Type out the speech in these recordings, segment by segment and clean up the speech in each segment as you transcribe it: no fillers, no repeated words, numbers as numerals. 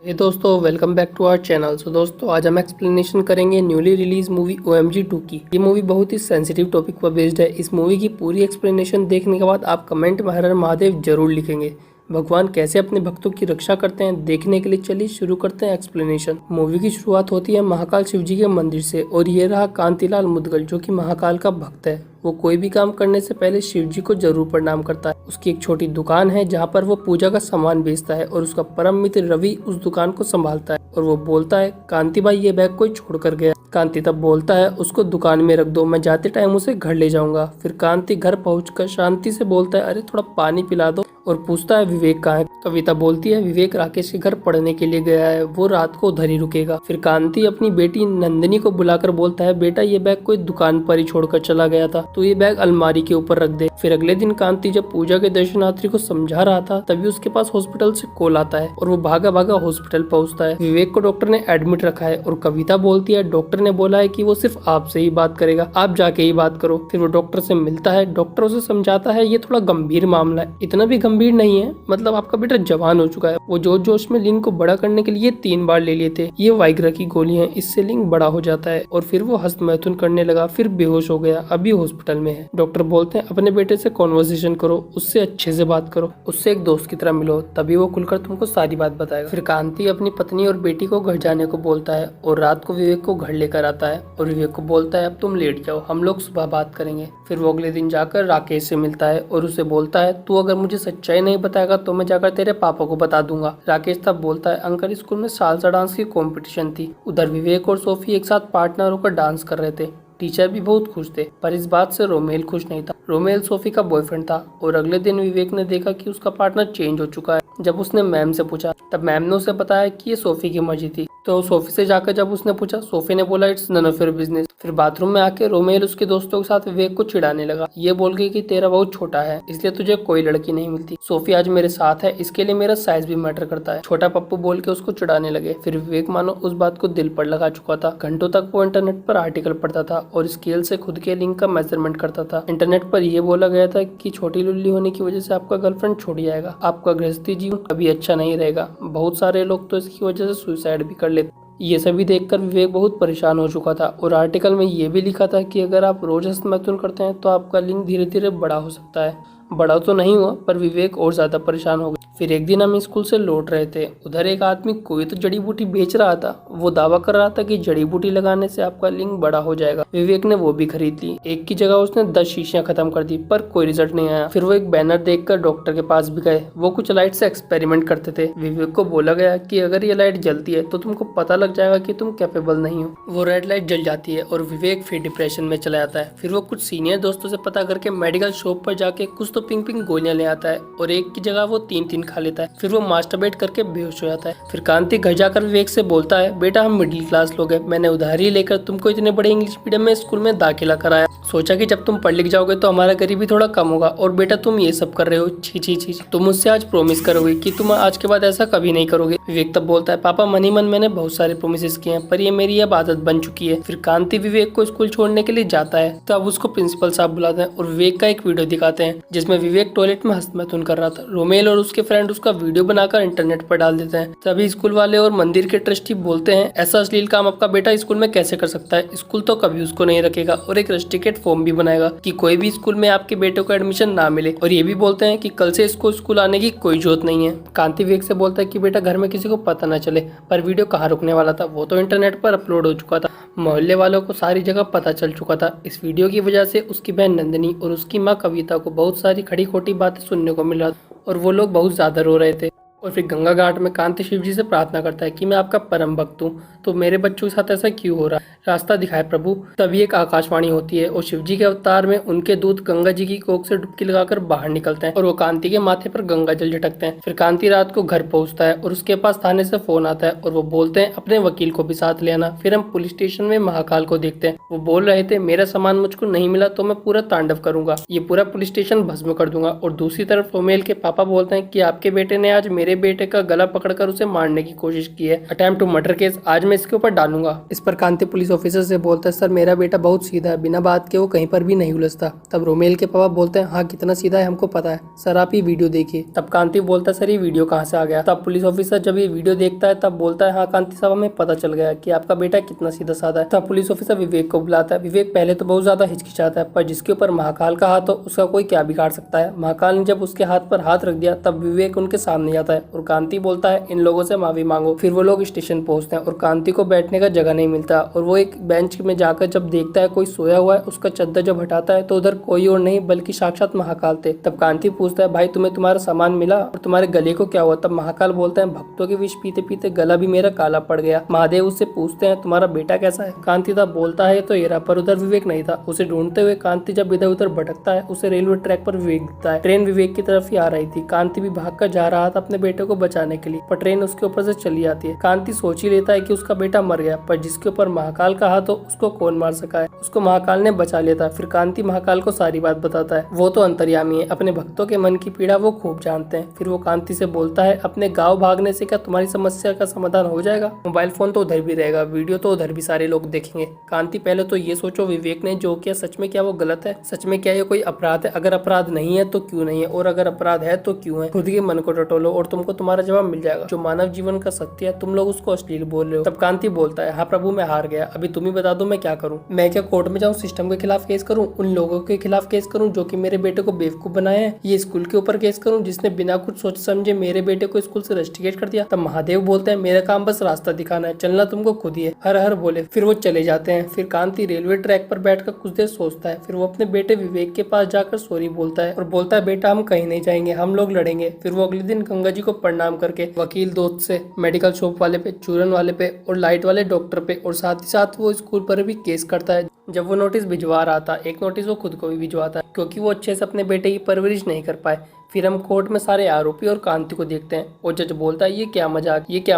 हे दोस्तों, welcome back to our channel. दोस्तों, आज हम एक्सप्लेनेशन करेंगे न्यूली रिलीज मूवी OMG 2 की। ये मूवी बहुत ही सेंसिटिव टॉपिक पर बेस्ड है। इस मूवी की पूरी एक्सप्लेनेशन देखने के बाद आप कमेंट में हर हर महादेव जरूर लिखेंगे। भगवान कैसे अपने भक्तों की रक्षा करते हैं, देखने के लिए चलिए शुरू करते हैं एक्सप्लेनेशन। मूवी की शुरुआत होती है महाकाल शिव जी के मंदिर से और ये रहा कांतिलाल मुदगल, जो कि महाकाल का भक्त है। वो कोई भी काम करने से पहले शिव जी को जरूर प्रणाम करता है। उसकी एक छोटी दुकान है जहाँ पर वो पूजा का सामान बेचता है और उसका परम मित्र रवि उस दुकान को संभालता है। और वो बोलता है, कांति भाई ये बैग कोई छोड़ कर गया। कांति तब बोलता है, उसको दुकान में रख दो, मैं जाते टाइम उसे घर ले जाऊंगा। फिर कांति घर पहुंचकर शांति से बोलता है, अरे थोड़ा पानी पिला दो, और पूछता है विवेक कहाँ है। कविता बोलती है, विवेक राकेश के घर पढ़ने के लिए गया है, वो रात को उधर ही रुकेगा। फिर कांति अपनी बेटी नंदिनी को बुलाकर बोलता है, बेटा ये बैग कोई दुकान पर ही छोड़कर चला गया था, तो ये बैग अलमारी के ऊपर रख दे। फिर अगले दिन कांति जब पूजा के दर्शनार्थी को समझा रहा था, तभी उसके पास हॉस्पिटल से कॉल आता है और वो भागा भागा हॉस्पिटल पहुंचता है। विवेक को डॉक्टर ने एडमिट रखा है और कविता बोलती है, डॉक्टर ने बोला है कि वो सिर्फ आपसे ही बात करेगा, आप जाके ही बात करो। फिर वो डॉक्टर से मिलता है। डॉक्टर उसे समझाता है, ये थोड़ा गंभीर मामला है, इतना भी गंभीर नहीं है, मतलब आपका बेटा जवान हो चुका है। वो जोश में लिंग को बड़ा करने के लिए 3 बार ले लिए थे। ये वाइग्रा की गोली है, इससे लिंग बड़ा हो जाता है। और फिर वो हस्तमैथुन करने लगा, फिर बेहोश हो गया, अभी हॉस्पिटल में है। डॉक्टर बोलते हैं, अपने बेटे से कॉन्वर्सेशन करो, उससे अच्छे से बात करो, उससे एक दोस्त की तरह मिलो, तभी वो खुलकर तुमको सारी बात बताएगा। फिर कांति अपनी पत्नी और बेटी को घर जाने को बोलता है और रात को विवेक को घर लेकर आता है और विवेक को बोलता है, अब तुम लेट जाओ, हम लोग सुबह बात करेंगे। फिर वो अगले दिन जाकर राकेश से मिलता है और उसे बोलता है, तू अगर मुझे सच्चाई नहीं बताएगा तो मैं जाकर तेरे पापा को बता दूंगा। राकेश तब बोलता है, अंकल स्कूल में सालसा डांस की कंपटीशन थी, उधर विवेक और सोफी एक साथ पार्टनर होकर डांस कर रहे थे। टीचर भी बहुत खुश थे, पर इस बात से रोमेल खुश नहीं था। रोमेल सोफी का बॉयफ्रेंड था और अगले दिन विवेक ने देखा कि उसका पार्टनर चेंज हो चुका है। जब उसने मैम से पूछा, तब मैम ने उसे बताया कि ये सोफी की मर्जी थी। तो सोफी से जाकर जब उसने पूछा, सोफी ने बोला, it's none of your business. फिर बाथरूम में आके रोमेल उसके दोस्तों के साथ विवेक को चिढ़ाने लगा, ये बोल के कि तेरा बहुत छोटा है, इसलिए तुझे कोई लड़की नहीं मिलती। सोफी आज मेरे साथ है, इसके लिए मेरा साइज भी मैटर करता है, छोटा पप्पू बोल के उसको चिढ़ाने लगे। फिर विवेक मानो उस बात को दिल पर लगा चुका था। घंटों तक वो इंटरनेट पर आर्टिकल पढ़ता था और स्केल से खुद के लिंग का मेजरमेंट करता था। इंटरनेट पर यह बोला गया था कि छोटी लुल्ली होने की वजह से आपका गर्लफ्रेंड छूट जाएगा, आपका गृहस्थी जीवन कभी अच्छा नहीं रहेगा। बहुत सारे लोग तो इसकी वजह से सुसाइड भी कर लेते। ये सभी देखकर विवेक बहुत परेशान हो चुका था और आर्टिकल में ये भी लिखा था कि अगर आप रोज हस्तमैथुन करते हैं तो आपका लिंग धीरे धीरे बड़ा हो सकता है। बड़ा तो नहीं हुआ, पर विवेक और ज्यादा परेशान हो गया। फिर एक दिन हम स्कूल से लौट रहे थे, उधर एक आदमी कोई तो जड़ी बूटी बेच रहा था। वो दावा कर रहा था कि जड़ी बूटी लगाने से आपका लिंग बड़ा हो जाएगा। विवेक ने वो भी खरीद ली। एक की जगह उसने 10 शीशियां खत्म कर दी, पर कोई रिजल्ट नहीं आया। फिर वो एक बैनर देखकर डॉक्टर के पास भी गए। वो कुछ लाइट से एक्सपेरिमेंट करते थे। विवेक को बोला गया कि अगर ये लाइट जलती है तो तुमको पता लग जाएगा कि तुम कैपेबल नहीं हो। वो रेड लाइट जल जाती है और विवेक फिर डिप्रेशन में चला जाता है। फिर वो कुछ सीनियर दोस्तों से पता करके मेडिकल शॉप पर जाके कुछ तो पिंक पिंक गोलियां ले आता है और एक की जगह वो 3-3 खा लेता है। फिर वो मास्टरबेट करके बेहोश हो जाता है। फिर कांति घर जाकर विवेक से बोलता है, बेटा हम मिडिल क्लास लोग हैं, मैंने उधारी लेकर तुमको इतने बड़े इंग्लिश मीडियम में स्कूल में दाखिला कराया, सोचा कि जब तुम पढ़ लिख जाओगे तो हमारा गरीबी थोड़ा कम होगा, और बेटा तुम ये सब कर रहे हो, छी छी छी। तुम मुझसे आज प्रॉमिस करोगे कि तुम आज के बाद ऐसा कभी नहीं करोगे। विवेक तब बोलता है, पापा मन ही मन मैंने बहुत सारे प्रोमिस किए हैं, पर ये मेरी अब आदत बन चुकी है। फिर कांति विवेक को स्कूल छोड़ने के लिए जाता है, तब उसको प्रिंसिपल साहब बुलाते हैं और विवेक का एक वीडियो दिखाते हैं जिसमें विवेक टॉयलेट में हस्तमैथुन कर रहा था। रोमेल और उसके फ्रेंड उसका वीडियो बनाकर इंटरनेट पर डाल देते हैं। तभी स्कूल वाले और मंदिर के ट्रस्टी बोलते हैं, ऐसा अश्लील काम आपका बेटा स्कूल में कैसे कर सकता है, स्कूल तो कभी उसको नहीं रखेगा, और एक रस्टिकेट फॉर्म भी बनाएगा कि कोई भी स्कूल में आपके बेटे को एडमिशन ना मिले। और ये भी बोलते हैं कि कल से इसको स्कूल आने की कोई जरूरत नहीं है। कांति विवेक से बोलता है कि बेटा घर में किसी को पता ना चले, पर वीडियो कहाँ रुकने वाला था, वो तो इंटरनेट पर अपलोड हो चुका था, मोहल्ले वालों को सारी जगह पता चल चुका था। इस वीडियो की वजह से उसकी बहन नंदिनी और उसकी माँ कविता को बहुत सारी खड़ी खोटी बातें सुनने को मिल रहा था और वो लोग बहुत ज्यादा रो रहे थे। और फिर गंगा घाट में कांति शिव जी से प्रार्थना करता है कि मैं आपका परम भक्त हूँ, तो मेरे बच्चों के साथ ऐसा क्यों हो रहा है, रास्ता दिखाए प्रभु। तभी एक आकाशवाणी होती है और शिव जी के अवतार में उनके दूत गंगा जी की कोख से डुबकी लगाकर बाहर निकलते हैं और वो कांति के माथे पर गंगा जल झटकते हैं। फिर कांति रात को घर पहुंचता है और उसके पास थाने से फोन आता है और वो बोलते हैं, अपने वकील को भी साथ ले आना। फिर हम पुलिस स्टेशन में महाकाल को देखते हैं। वो बोल रहे थे, मेरा सामान मुझको नहीं मिला तो मैं पूरा तांडव करूंगा, ये पूरा पुलिस स्टेशन भस्म कर दूंगा। और दूसरी तरफ रोमेल के पापा बोलते हैं कि आपके बेटे ने आज मेरे बेटे का गला पकड़कर उसे मारने की कोशिश की है, अटेम्प्ट टू मर्डर केस, आज मैं इसके ऊपर डालूंगा। इस पर कांति पुलिस ऑफिसर से बोलता है, सर मेरा बेटा बहुत सीधा है, बिना बात के वो कहीं पर भी नहीं उलझता। तब रोमेल के पापा बोलते हैं, हाँ कितना सीधा है हमको पता है, सर आप ये वीडियो देखिए। तब कांति बोलता है, सर ये वीडियो कहाँ से आ गया। तब पुलिस ऑफिसर जब ये वीडियो देखता है तब बोलता है, हाँ कांति साहब हमें पता चल गया कि आपका बेटा कितना सीधा साधा है। तब पुलिस ऑफिसर विवेक को बुलाता है। विवेक पहले तो बहुत ज्यादा हिचकिचाता है, पर जिसके ऊपर महाकाल का हाथ हो उसका कोई क्या बिगाड़ सकता है। महाकाल ने जब उसके हाथ पर हाथ रख दिया तब विवेक उनके सामने आता है और कांति बोलता है, इन लोगों से माफी मांगो। फिर वो लोग स्टेशन पहुंचते हैं और कांति को बैठने का जगह नहीं मिलता और वो एक बेंच में जाकर जब देखता है कोई सोया हुआ है, उसका चद्दर जब हटाता है तो उधर कोई और नहीं बल्कि साक्षात महाकाल थे। तब कांति पूछता है, भाई तुम्हें तुम्हारा सामान मिला और तुम्हारे गले को क्या हुआ। तब महाकाल बोलता है, भक्तों के विष पीते पीते गला भी मेरा काला पड़ गया। महादेव उससे पूछते हैं, तुम्हारा बेटा कैसा है। कांति तब बोलता है तो येरा, पर उधर विवेक नहीं था। उसे ढूंढते हुए कांति जब इधर उधर भटकता है उसे रेलवे ट्रैक पर विवेक दिखता है। ट्रेन विवेक की तरफ ही आ रही थी। कांति भी भागकर जा रहा था अपने बेटे को बचाने के लिए, पर ट्रेन उसके ऊपर से चली आती है। कांति सोच ही लेता है कि उसका बेटा मर गया, पर जिसके ऊपर महाकाल का हाथ हो उसको कौन मार सका है। उसको महाकाल ने बचा लिया था। फिर कांति महाकाल को सारी बात बताता है। वो तो अंतर्यामी है, अपने भक्तों के मन की पीड़ा वो खूब जानते हैं। फिर वो कांति से बोलता है, अपने गाँव भागने से क्या तुम्हारी समस्या का समाधान हो जाएगा। मोबाइल फोन तो उधर भी रहेगा, वीडियो तो उधर भी सारे लोग देखेंगे। कांति पहले तो ये सोचो, विवेक ने जो किया सच में क्या वो गलत है, सच में क्या ये कोई अपराध है। अगर अपराध नहीं है तो क्यों नहीं है, और अगर अपराध है तो क्यों है। खुद के मन को टटोलो और तुमको तुम्हारा जवाब मिल जाएगा। जो मानव जीवन का सत्य है तुम लोग उसको अश्लील बोल रहे हो। तब कांति बोलता है, हाँ प्रभु मैं हार गया, अभी तुम ही बता दो मैं क्या करूँ। मैं क्या कोर्ट में जाऊँ, सिस्टम के खिलाफ केस करूँ, उन लोगों के खिलाफ केस करूँ जो कि मेरे बेटे को बेवकूफ बनाए हैं, ये स्कूल के ऊपर केस करूँ जिसने बिना कुछ सोच समझे मेरे बेटे को स्कूल से रस्टिकेट कर दिया। तब महादेव बोलते हैं, मेरा काम बस रास्ता दिखाना है, चलना तुमको खुद ही है। हर हर बोले। फिर वो चले जाते हैं। फिर कांति रेलवे ट्रैक पर बैठकर कुछ देर सोचता है। फिर वो अपने बेटे विवेक के पास जाकर सॉरी बोलता है और बोलता है, बेटा हम कहीं नहीं जाएंगे, हम लोग लड़ेंगे। फिर वो अगले दिन गंगा जी को प्रणाम करके वकील दोस्त से, मेडिकल शॉप वाले पे, चूरन वाले पे और लाइट वाले डॉक्टर पे और साथ ही साथ वो स्कूल पर भी केस करता है। जब वो नोटिस भिजवा रहा था, एक नोटिस वो खुद को भी भिजवाता है क्योंकि वो अच्छे से अपने बेटे की परवरिश नहीं कर पाए। फिर हम कोर्ट में सारे आरोपी और कांति को देखते हैं और जज बोलता है, ये क्या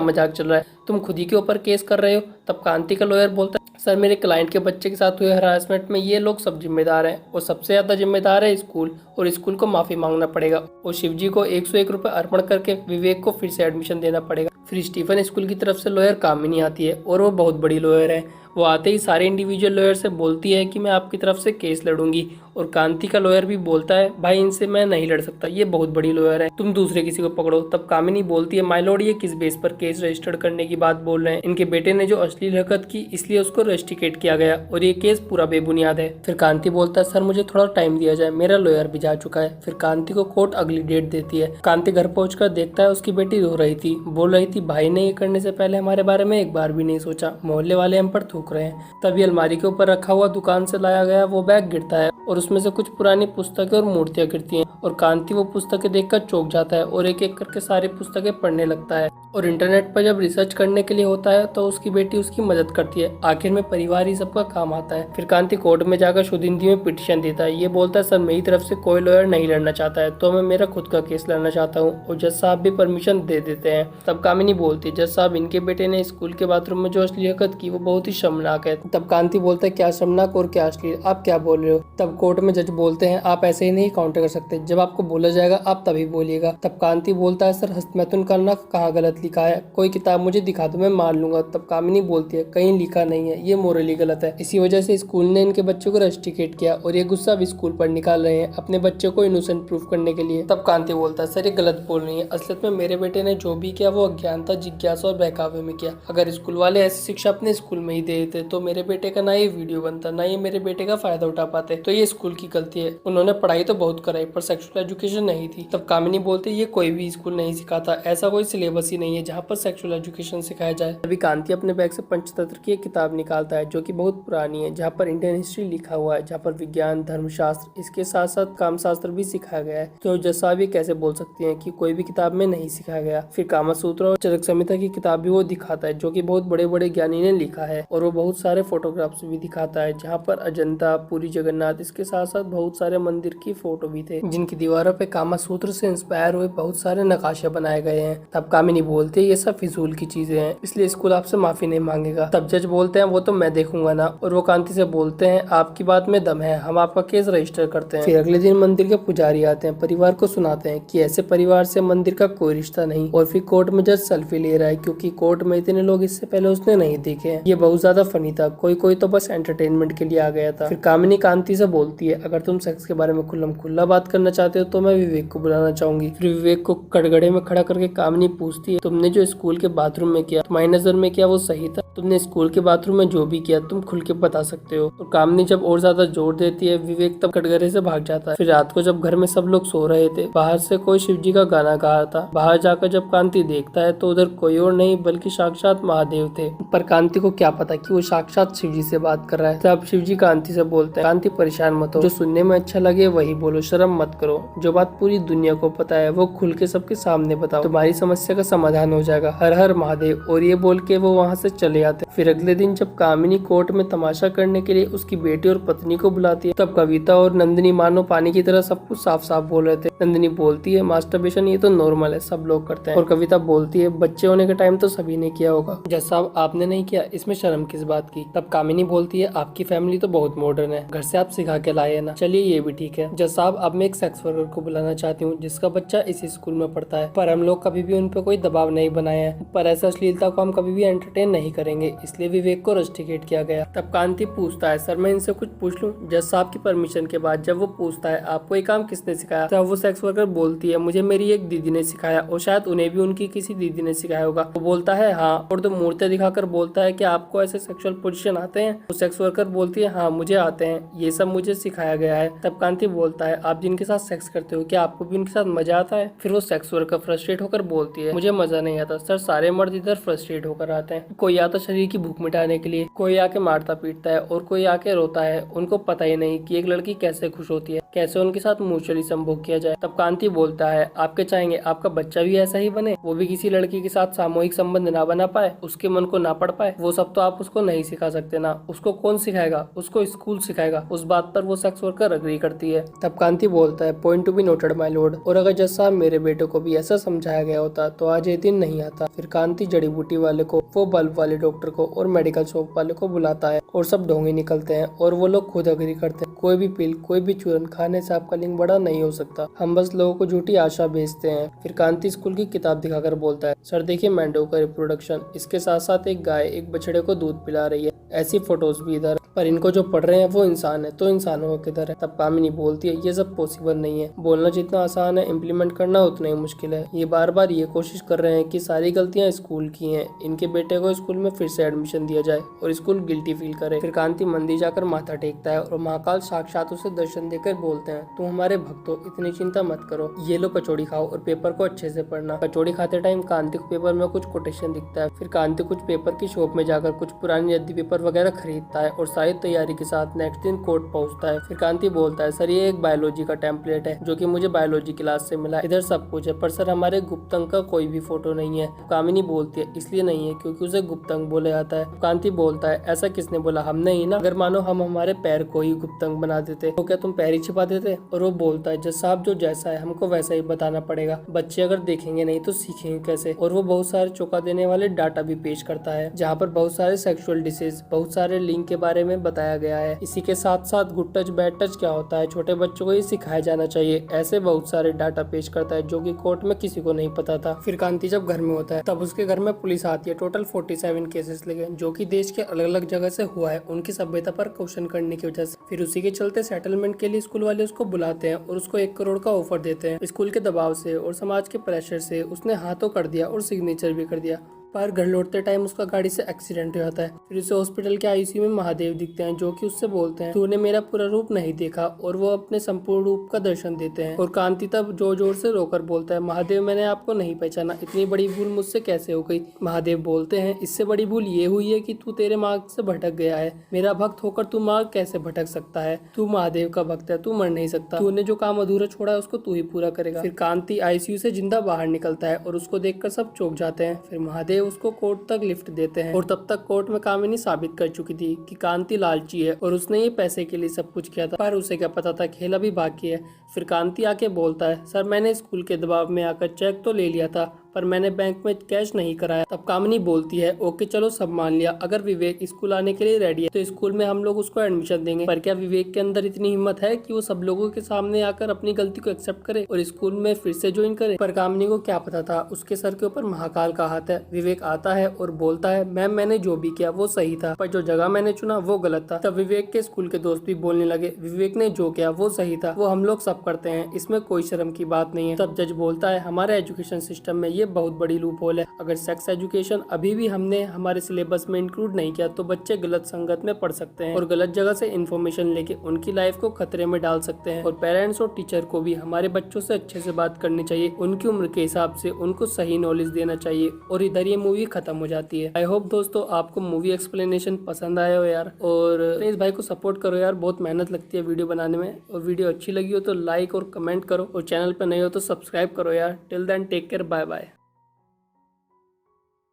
मजाक चल रहा है, तुम खुद ही के ऊपर केस कर रहे हो। तब कांति का लॉयर बोलता है, सर मेरे क्लाइंट के बच्चे के साथ हुए हरासमेंट में ये लोग सब जिम्मेदार हैं और सबसे ज्यादा जिम्मेदार है स्कूल, और स्कूल को माफी मांगना पड़ेगा और शिवजी को 101 रुपए अर्पण करके विवेक को फिर से एडमिशन देना पड़ेगा। फिर स्टीफन स्कूल की तरफ से लॉयर काम में नहीं आती है और वो बहुत बड़ी लॉयर है। वो आते ही सारे इंडिविजुअल लॉयर से बोलती है कि मैं आपकी तरफ से केस लड़ूंगी, और कांति का लॉयर भी बोलता है, भाई इनसे मैं नहीं लड़ सकता, ये बहुत बड़ी लॉयर है, तुम दूसरे किसी को पकड़ो। तब कामिनी बोलती है, माय लॉर्ड ये किस बेस पर केस रजिस्टर्ड करने की बात बोल रहे हैं, इनके बेटे ने जो अश्लील हरकत की इसलिए उसको रस्टिकेट किया गया और ये केस पूरा बेबुनियाद है। फिर कांति बोलता है, सर मुझे थोड़ा टाइम दिया जाए, मेरा लॉयर भी जा चुका है। फिर कांति को कोर्ट अगली डेट देती है। कांति घर पहुंचकर देखता है उसकी बेटी रो रही थी, बोल रही थी, भाई ने ये करने से पहले हमारे बारे में एक बार भी नहीं सोचा, मोहल्ले वाले हम पर थूक रहे हैं। तभी अलमारी के ऊपर रखा हुआ दुकान से लाया गया वो बैग गिरता है और उसमें से कुछ पुरानी पुस्तकें और मूर्तियां गिरती हैं और कांति वो पुस्तकें देखकर चौंक जाता है और एक एक करके सारी पुस्तकें पढ़ने लगता है। और इंटरनेट पर जब रिसर्च करने के लिए होता है तो उसकी बेटी उसकी मदद करती है। आखिर में परिवार ही सबका काम आता है। फिर कांति कोर्ट में जाकर शुद्धिंदी में पिटीशन देता है। ये बोलता है, सर मेरी तरफ से कोई लॉयर नहीं लड़ना चाहता है तो मैं मेरा खुद का केस लड़ना चाहता हूँ, और जज साहब भी परमिशन दे देते हैं। तब कामिनी बोलती है, जज साहब इनके बेटे ने स्कूल के बाथरूम में जो अश्लील हरकत की वो बहुत ही शर्मनाक है। तब कांति बोलता है, क्या शर्मनाक और क्या अश्लील, आप क्या बोल रहे हो। तब कोर्ट में जज बोलते हैं, आप ऐसे ही नहीं काउंटर कर सकते, जब आपको बोला जाएगा आप तभी बोलिएगा। तब कांति बोलता है, सर हस्तमैथुन करना कहाँ गलत लिखा है, कोई किताब मुझे दिखा दो मैं मान लूंगा। तब कामिनी बोलती है, कहीं लिखा नहीं है, ये मोरली गलत है, इसी वजह से स्कूल ने इनके बच्चों को रस्टिकेट किया और ये गुस्सा भी स्कूल पर निकाल रहे हैं अपने बच्चे को इनोसेंट प्रूफ करने के लिए। तब कांति बोलता है, सर ये गलत बोल रही है, असलियत में मेरे बेटे ने जो भी किया वो अज्ञानता, जिज्ञासा और बहकावे में किया। अगर स्कूल वाले ऐसी शिक्षा अपने स्कूल में ही दे देते तो मेरे बेटे का ना ये वीडियो बनता, ना ये मेरे बेटे का फायदा उठा पाते। तो ये स्कूल की गलती है, उन्होंने पढ़ाई तो बहुत कराई पर सेक्सुअल एजुकेशन नहीं थी। तब कामिनी बोलते, ये कोई भी स्कूल नहीं सिखाता, ऐसा कोई सिलेबस ही नहीं है जहाँ पर सेक्सुअल एजुकेशन सिखाया जाए। तभी कांति अपने बैग से पंचतंत्र की एक किताब निकालता है जो कि बहुत पुरानी है, जहाँ पर इंडियन हिस्ट्री लिखा हुआ है, जहाँ पर विज्ञान, धर्मशास्त्र, इसके साथ साथ कामशास्त्र भी सिखाया गया है। तो जज साहब ये कैसे बोल सकती हैं कि कोई भी किताब में नहीं सिखाया गया। फिर कामसूत्र और चरक संहिता की किताब भी वो दिखाता है जो कि बहुत बड़े बड़े ज्ञानी ने लिखा है, और वो बहुत सारे फोटोग्राफ्स भी दिखाता है जहाँ पर अजंता, पुरी जगन्नाथ, इसके साथ साथ बहुत सारे मंदिर की फोटो भी थे जिनकी दीवारों पे कामसूत्र से इंस्पायर हुए बहुत सारे नकाशे बनाए गए हैं। तब कामिनी बोलते हैं, ये सब फिजूल की चीजें हैं, इसलिए स्कूल आपसे माफी नहीं मांगेगा। तब जज बोलते हैं, वो तो मैं देखूंगा ना, और वो कांति से बोलते हैं, आपकी बात में दम है, हम आपका केस रजिस्टर करते हैं। फिर अगले दिन मंदिर के पुजारी आते हैं, परिवार को सुनाते हैं कि ऐसे परिवार से मंदिर का कोई रिश्ता नहीं, और फिर कोर्ट में जज सेल्फी ले रहा है क्योंकि कोर्ट में इतने लोग इससे पहले उसने नहीं देखे हैं। ये बहुत ज्यादा फनी था, कोई कोई तो बस एंटरटेनमेंट के लिए आ गया था। फिर कामिनी कांति से बोलती है, अगर तुम सेक्स के बारे में खुल्लम खुल्ला बात करना चाहते हो तो मैं विवेक को बुलाना चाहूंगी। फिर विवेक को कटघरे में खड़ा करके कामिनी पूछती है, तुमने जो स्कूल के बाथरूम में किया, तुम्हारी नजर में क्या वो सही था? तुमने स्कूल के बाथरूम में जो भी किया तुम खुल के बता सकते हो। और कामिनी जब और ज्यादा जोर देती है, विवेक तब कटघरे से भाग जाता है। फिर रात को जब घर में सब लोग सो रहे थे, बाहर से कोई शिवजी का गाना गा रहा था। बाहर जाकर जब कांति देखता है तो उधर कोई और नहीं बल्कि साक्षात महादेव थे। पर कांति को क्या पता कि वो साक्षात शिवजी से बात कर रहा है। तब शिवजी कांति से बोलते हैं, कांति परेशान मत हो, जो सुनने में अच्छा लगे वही बोलो, शर्म मत करो। जो बात पूरी दुनिया को पता है वो खुल के सबके सामने बताओ, तुम्हारी समस्या का समाधान हो जाएगा। हर हर महादेव। और ये बोल के वो वहाँ से चले आते। फिर अगले दिन जब कामिनी कोर्ट में तमाशा करने के लिए उसकी बेटी और पत्नी को बुलाती है, तब कविता और नंदिनी मानो पानी की तरह सब कुछ साफ साफ बोल रहे थे। नंदिनी बोलती है, मास्टरबेशन ये तो नॉर्मल है, सब लोग करते हैं। और कविता बोलती है, बच्चे होने के टाइम तो सभी ने किया होगा, जज साहब आपने नहीं किया, इसमें शर्म किस बात की? तब कामिनी बोलती है, आपकी फैमिली तो बहुत मॉडर्न है, घर से आप सिखा के लाए है ना। चलिए ये भी ठीक है जज साहब, अब मैं एक सेक्स वर्कर को बुलाना चाहती हूँ जिसका बच्चा इसी स्कूल में पढ़ता है, पर हम लोग कभी भी उन पर कोई दबाव नहीं बनाया है, पर ऐसा अश्लीलता को हम कभी भी एंटरटेन नहीं करेंगे, इसलिए विवेक को रस्टिकेट किया गया। तब कांति पूछता है, सर मैं इनसे कुछ पूछ लूं? जज साहब की परमिशन के बाद जब वो पूछता है, आपको ये काम किसने सिखाया? तब वो सेक्स वर्कर बोलती है, मुझे मेरी एक दीदी ने सिखाया और शायद उन्हें भी उनकी किसी दीदी ने सिखाया होगा। वो बोलता है हाँ, और तो मूर्तें दिखाकर बोलता है कि आपको ऐसे सेक्सुअल पोजीशन आते हैं? वो सेक्स वर्कर बोलती है, हाँ मुझे आते हैं, ये सब मुझे सिखाया गया है। तब कांति बोलता है, आप जिनके साथ सेक्स करते हो क्या आपको भी उनके साथ मजा आता है? फिर वो सेक्स वर्कर फ्रस्ट्रेट होकर बोलती है, मुझे मजा नहीं आता सर, सारे मर्द इधर फ्रस्ट्रेट होकर आते हैं, कोई आता शरीर की भूख मिटाने के लिए, कोई आके मारता पीटता है और कोई आके रोता है, उनको पता ही नहीं कि एक लड़की कैसे खुश होती है, कैसे उनके साथ म्यूचुअली संभोग किया जाए। तब कांति बोलता है, आपके चाहेंगे आपका बच्चा भी ऐसा ही बने, वो भी किसी लड़की के साथ सामूहिक संबंध ना बना पाए, उसके मन को ना पढ़ पाए? वो सब तो आप उसको नहीं सिखा सकते ना, उसको कौन सिखाएगा? उसको स्कूल सिखाएगा। उस बात पर वो सेक्स वर्कर अग्री करती है। तब कांति बोलता है, point to be noted my Lord, और अगर जज साहब मेरे बेटे को भी ऐसा समझाया गया होता तो आज ये दिन नहीं आता। फिर कांति जड़ी बूटी वाले को, वो बल्ब वाले डॉक्टर को और मेडिकल शॉप वाले को बुलाता है और सब ढोंगे निकलते हैं और वो लोग खुद अग्री करते हैं, कोई भी पिल कोई भी चूरन खाने से आपका लिंग बड़ा नहीं हो सकता, हम बस लोगों को झूठी आशा भेजते हैं। फिर कांति स्कूल की किताब दिखाकर बोलता है, सर देखिए मेंढकों का रिप्रोडक्शन, इसके साथ साथ एक गाय एक बछड़े को दूध पिला रही है, ऐसी फोटोज भी इधर, पर इनको जो पढ़ रहे हैं वो इंसान है, तो इंसानों को किधर है? तब कामिनी बोलती है, ये सब पॉसिबल नहीं है, बोलना जितना आसान है इम्प्लीमेंट करना उतना ही मुश्किल है। ये बार बार ये कोशिश कर रहे हैं कि सारी गलतियां स्कूल की हैं, इनके बेटे को स्कूल में फिर से एडमिशन दिया जाए और स्कूल गिल्टी फील करे। फिर कांति मंदिर जाकर माथा टेकता है और महाकाल साक्षात उसे दर्शन देकर बोलते हैं, तुम हमारे भक्त हो, इतनी चिंता मत करो, ये लो कचौड़ी खाओ और पेपर को अच्छे से पढ़ना। कचौड़ी खाते टाइम कांति को पेपर में कुछ कोटेशन दिखता है। फिर कांति कुछ पेपर की शॉप में जाकर कुछ पुरानी रद्दी पेपर वगैरह खरीदता है और सारी तैयारी के साथ नेक्स्ट दिन कोर्ट पहुंचता है। फिर कांति बोलता है, सर ये एक बायोलॉजी का टेम्पलेट है जो कि मुझे बायोलॉजी क्लास से मिला, इधर सब कुछ है, पर सर हमारे गुप्तंग का कोई भी फोटो नहीं है। कामिनी बोलती है, इसलिए नहीं है क्योंकि उसे गुप्तंग बोला जाता है। कांति बोलता है, ऐसा किसने बोला? हमने ही ना। अगर मानो हम हमारे पैर को ही गुप्तंग बना देते तो क्या तुम पैर ही छिपा देते? और वो बोलता है, जज साहब जो जैसा है हमको वैसा ही बताना पड़ेगा, बच्चे अगर देखेंगे नहीं तो सीखेंगे कैसे? और वो बहुत सारे चौंका देने वाले डाटा भी पेश करता है जहाँ पर बहुत सारे सेक्सुअल डिसीज, बहुत सारे लिंक के बारे में बताया गया है। इसी के साथ साथ गुड टच बैड टच क्या होता है छोटे बच्चों को ये सिखाया जाना चाहिए, ऐसे बहुत सारे डाटा पेश करता है जो कि कोर्ट में किसी को नहीं पता था। फिर कांति जब घर में होता है तब उसके घर में पुलिस आती है, टोटल 47 केसेस लेके जो कि देश के अलग अलग जगह से हुआ है, उनकी सभ्यता पर क्वेश्चन करने की वजह से। फिर उसी के चलते सेटलमेंट के लिए स्कूल वाले उसको बुलाते हैं और उसको 1 करोड़ का ऑफर देते हैं। स्कूल के दबाव से और समाज के प्रेशर से उसने हाँ तो कर दिया और सिग्नेचर भी कर दिया, पर घर लौटते टाइम उसका गाड़ी से एक्सीडेंट हो जाता है। फिर उसे हॉस्पिटल के आईसीयू में महादेव दिखते हैं जो कि उससे बोलते हैं, तूने मेरा पूरा रूप नहीं देखा, और वो अपने संपूर्ण रूप का दर्शन देते हैं। और कांति तब जोर जोर से रोकर बोलता है, महादेव मैंने आपको नहीं पहचाना, इतनी बड़ी भूल मुझसे कैसे हो गई? महादेव बोलते हैं, इससे बड़ी भूल ये हुई है कि तू तेरे मार्ग से भटक गया है, मेरा भक्त होकर तू मार्ग कैसे भटक सकता है? तू महादेव का भक्त है, तू मर नहीं सकता, तूने जो काम अधूरा छोड़ा है उसको तू ही पूरा करेगा। फिर कांति आईसीयू से जिंदा बाहर निकलता है और उसको देखकर सब चौंक जाते हैं। फिर महादेव उसको कोर्ट तक लिफ्ट देते हैं और तब तक कोर्ट में कामिनी साबित कर चुकी थी कि कांति लालची है और उसने ये पैसे के लिए सब कुछ किया था, पर उसे क्या पता था खेल अभी बाकी है। फिर कांति आके बोलता है, सर मैंने स्कूल के दबाव में आकर चेक तो ले लिया था, पर मैंने बैंक में कैश नहीं कराया। तब कामिनी बोलती है ओके चलो सब मान लिया, अगर विवेक स्कूल आने के लिए रेडी है तो स्कूल में हम लोग उसको एडमिशन देंगे। पर क्या विवेक के अंदर इतनी हिम्मत है कि वो सब लोगों के सामने आकर अपनी गलती को एक्सेप्ट करे और स्कूल में फिर से ज्वाइन करे? पर कामिनी को क्या पता था उसके सर के ऊपर महाकाल का हाथ है। विवेक आता है और बोलता है मैम मैंने जो भी किया वो सही था, पर जो जगह मैंने चुना वो गलत था। तब विवेक के स्कूल के दोस्त भी बोलने लगे विवेक ने जो किया वो सही था, वो हम लोग सब करते हैं, इसमें कोई शर्म की बात नहीं है। तब जज बोलता है हमारे एजुकेशन सिस्टम में ये बहुत बड़ी लूप होल है, अगर सेक्स एजुकेशन अभी भी हमने हमारे सिलेबस में इंक्लूड नहीं किया तो बच्चे गलत संगत में पढ़ सकते हैं और गलत जगह से इन्फॉर्मेशन लेके उनकी लाइफ को खतरे में डाल सकते हैं। और पेरेंट्स और टीचर को भी हमारे बच्चों से अच्छे से बात करनी चाहिए, उनकी उम्र के हिसाब से उनको सही नॉलेज देना चाहिए। और इधर ये मूवी खत्म हो जाती है। आई होप दोस्तों आपको मूवी एक्सप्लेनेशन पसंद आया हो यार, और इस भाई को सपोर्ट करो यार, बहुत मेहनत लगती है वीडियो बनाने में। और वीडियो अच्छी लगी हो तो लाइक और कमेंट करो, और चैनल पर नए हो तो सब्सक्राइब करो यार। Till then take care, bye bye.